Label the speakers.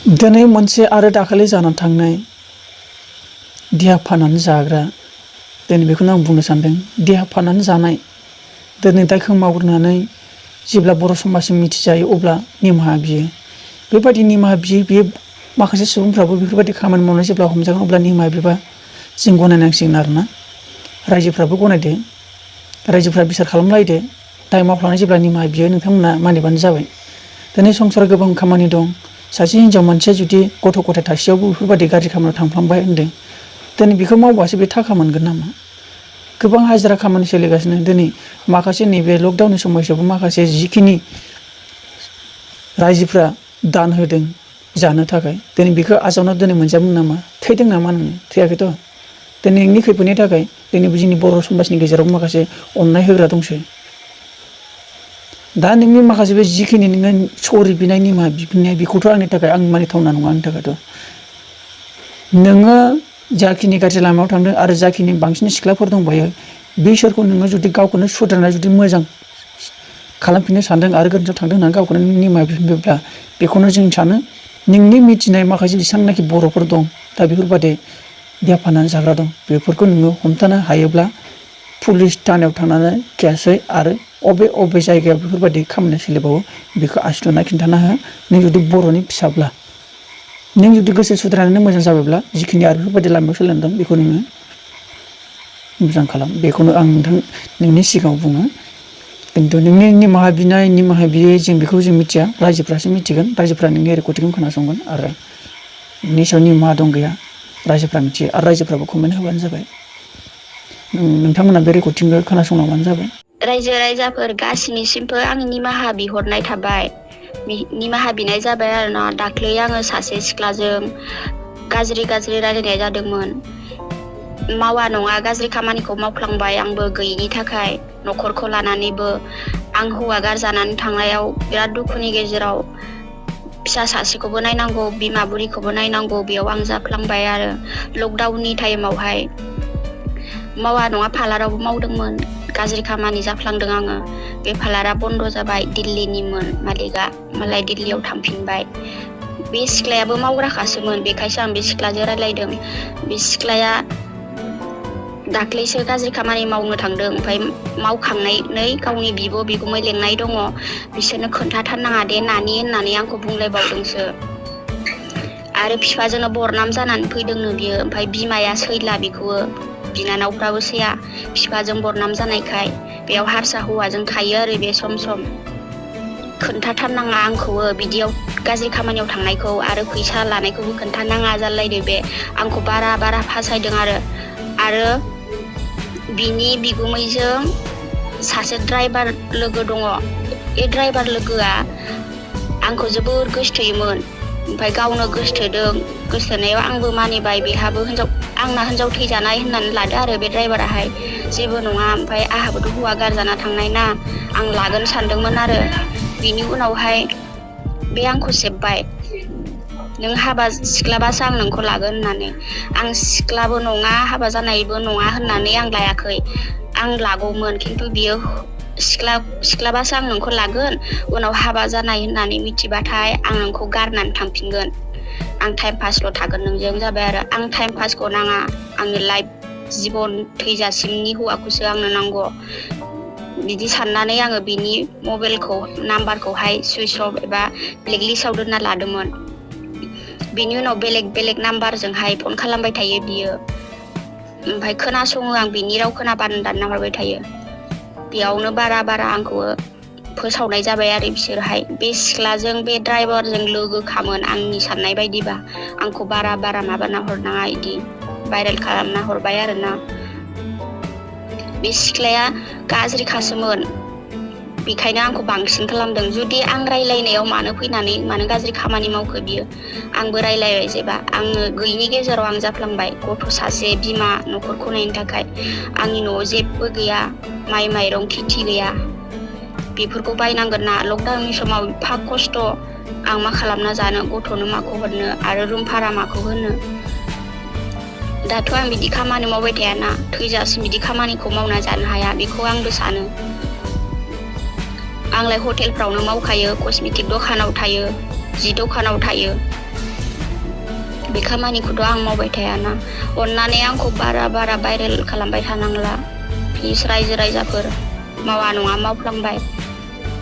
Speaker 1: दिनै मोनसे आरो दाखालि जानानै थांनाय देहा फाननानै जाग्रा दिनै बेखौनो आं बुंनो सानदों। देहा फाननानै जानाय दिनै दायखौ मावग्रोनानै जेब्ला बर' समाजजों मिथिजायो अब्ला निमाहा बियो। बेबायदि निमाहा बियो माखासे सुबुंफ्राबो बेफोरबायदि खामानि मावनाय जेब्ला हमजागोन अब्ला निमाहा बिबा जों गनायनांसिगोन आरोना। रायजोफ्राबो गनायदो, रायजोफ्रा बिसार खालामलायदो। दाय मावफ्लांनाय जेब्ला निमाहा बियो नोंथांमोना मानिबानो जाबाय। दिनै संसाराव गोबां खामानि दं। सासे हिनजाव मानसिया जुदि गथ' गथाय थासेयावबो बेफोरबायदि गाज्रि खामानियाव थांफ्लांबाय होनदों, दिनै बेखौ मावबासो बे थाखा मोनगोन नामा? गोबां हाजिरा खामानि सोलिगासिनो दिनै माखासे नैबे लकडाउननि समाव माखासे जिखिनि रायजोफ्रा दान होदों जानो थाखाय, दिनै बेखौ आजावना दिनै मोनजागोन नामा? थैदों नामा नोङो? थैयाखैथ'। दिनै नोंनि खैफोदनि थाखाय दिनै जोंनि बर' समाजनि गेजेराव माखासे अननाय होग्रा दंसै। दा नोंनि माखासे बे जिखिनि नोङो सरि बिनाय निमाहा बिफिननाय बेखौथ' आंनि थाखाय आं मानिथावना नङा आंनि थाखायथ'। नोङो जाखिनि गाज्रि लामायाव थांदों आरो जाखिनि बांसिन सिख्लाफोर दंबायो बिसोरखौ नोङो जुदि गावखौनो सुद्रायनानै जुदि मोजां खालामफिननो सानदों आरो गोरोन्थियाव थांदों होननानै गावखौनो निमाहा बिफिनोब्ला बेखौनो जों सानो नोंनि मिथिनाय माखासे जेसेबांनाखि बर'फोर दं दा बेफोरबायदि देहा फाननानै जाग्रा दं, बेफोरखौ नोङो हमथानो हायोब्ला पुलिस थानायाव थांनानै केस है आरो अबे जायगायाव बेफोरबायदि खामानिया सोलिबावो बेखौ आसि खिन्थाना हो। नों जुदि बर'नि फिसाब्ला, नों जुदि गोसो सुद्रायनानै मोजां जाबायब्ला जिखिनि आरो बेफोरबायदि लामायाव सोलिदों बेखौ नोङो मोजां खालाम। बेखौनो आं नोंनि सिगाङाव बुङो। खिन्थु नोंनि निमाहा बियै जों बेखौ जों मिथिया, रायजोफ्रासो मिथिगोन। रायजोफ्रा नोंनि रेकर्डिंखौ खोनासंगोन आरो नोंनि सायाव निमाहा दं गैया रायजोफ्रा मिथियो आरो रायजोफ्राबो कमेन्ट होबानो जाबाय। नोंथांमोना बे रेकर्डिंखौ खोनासंलांबानो जाबाय।
Speaker 2: रायजो राजाफोर गासैनिसिमबो आं निमाहा बिहरनाय थाबाय, निमाहा बिनाय जाबाय आरोना। दाख्लै आङो सासे सिख्लाजों गाज्रि रायलायनाय जादोंमोन। मावा नङा गाज्रि खामानिखौ मावफ्लांबाय आंबो गैयिनि थाखाय, न'खरखौ लानानैबो। आं हौवा गारजानानै थांनायाव बिराद दुखुनि गेजेराव फिसा सासेखौबो नायनांगौ, बिमा बुरिखौबो नायनांगौ, बेयाव आं जाफ्लांबाय आरो। लकडाउननि टाइमावहाय मावा नङा पार्लारावबो मावदोंमोन, गाज्रि खामानि जाफ्लांदों आङो। बे पार्लारा बन्द' जाबाय, दिल्लीनिमोन मालिकआ, मालाय दिल्लीयाव थांफिनबाय। बे सिख्लायाबो मावग्राखासोमोन, बेखायसो आं बे सिख्लाजों रायलायदों। बे सिख्लाया दाख्लैसो गाज्रि खामानि मावनो थांदों, ओमफ्राय मावखांनानै गावनि बिब' बिगुमै लेंनाय दङ, बिसोरनो खोन्थाथारनाङा दे नानि होननानै आंखौ बुंलायबावदोंसो। आरो बिफाजोंनो बरनाम जानानै फैदोंनो बियो, ओमफ्राय बिमाया सैला बेखौबो, बिनानावफ्राबो सैया बिफाजों बरनाम जानायखाय। बेयाव हारसा हौवाजों थायो आरो बे सम खोन्थाथारनाङा आंखौबो बिदियाव गाज्रि खामानियाव थांनायखौ आरो फैसा लानायखौबो खोन्थानाङा जालायदो बे। आंखौ बारा फासायदों आरो बिनि बिगुमैजों सासे ड्राइभार लोगो दङ। बे ड्राइभार लोगोआ आंखौ जोबोर गोसोथोयोमोन, ओमफ्राय गावनो गोसोथोदों। गोसोथोनायाव आंबो मानिबाय, बेहाबो आंना हिनजाव थैजानाय होननानै लादो आरो बे ड्राइभाराहाय। जेबो नङा, ओमफ्राय आंहाबोथ' हौवा गारजाना थांनाय ना, आं लागोन सानदोंमोन आरो। बिनि उनावहाय बे आंखौ सेबबाय, नों हाबा सिख्लाबासो आं नोंखौ लागोन होननानै। आं सिख्लाबो नङा हाबा जानायबो नङा होननानै आं लायाखै। आं लागौमोन, खिन्थु बियो सिख्लाबासो आं नोंखौ लागोन, उनाव हाबा जानाय होननानै मिथिबाथाय आं नोंखौ गारनानै थांफिनगोन, आं टाइम पासल' थागोन नोंजों जाबाय आरो। आं टाइम पासखौ नाङा, आंनो लाइफ जिबन थैजासिमनि हौवाखौसो आंनो नांगौ। बिदि साननानै आङो बिनि मबाइलखौ नाम्बारखौहाय सुइस अफ एबा ब्लेकलिस्टआव दोनना लादोंमोन। बिनि उनाव बेलेग नाम्बारजोंहाय फन खालामबाय थायो बियो, ओमफ्राय खोनासङो आं बिनि राव खोनाबानो दानना हरबाय थायो। बेयावनो बारा आंखौ फोसावनाय जाबाय आरो बिसोरहाय। बे सिख्लाजों बे ड्राइभारजों लोगोखामोन आंनि साननाय बायदिबा। आंखौ बारा माबाना हरनाङा इदि भाइरेल खालामना हरबाय आरोना। बे सिख्लाया गाज्रिखासोमोन, बेखायनो आंखौ बांसिन खालामदों। जुदि आं रायलायनायाव मानो फैनानै मानो गाज्रि खामानि मावखो बियो? आंबो रायलायबाय जेबा आङो गैयिनि गेजेराव आं जाफ्लांबाय, गथ' सासे, बिमा, न'खरखौ नायनो थाखाय। आंनि न'आव जेबो गैया, माइ माइरं खेथि गैया, बेफोरखौ बायनांगोन ना। लकडाउननि समाव एफा खस्थ', आं मा खालामना जानो, गथ'नो माखौ हरनो आरो रुम भारा माखौ होनो। दाथ' आं बिदि खामानि मावबाय थायाना, थैजासिम बिदि खामानिखौ मावना जानो हाया, बेखौ आंबो सानो। आंलाय हटेलफ्रावनो मावखायो, कस्मेटिक दखानाव थायो, जि दखानाव थायो, बे खामानिखौथ' आं मावबाय थायाना अननानै आंखौ बारा भाइरेल खालामबाय थानांला प्लिज रायजो राजाफोर मावा नङा मावफ्लांबाय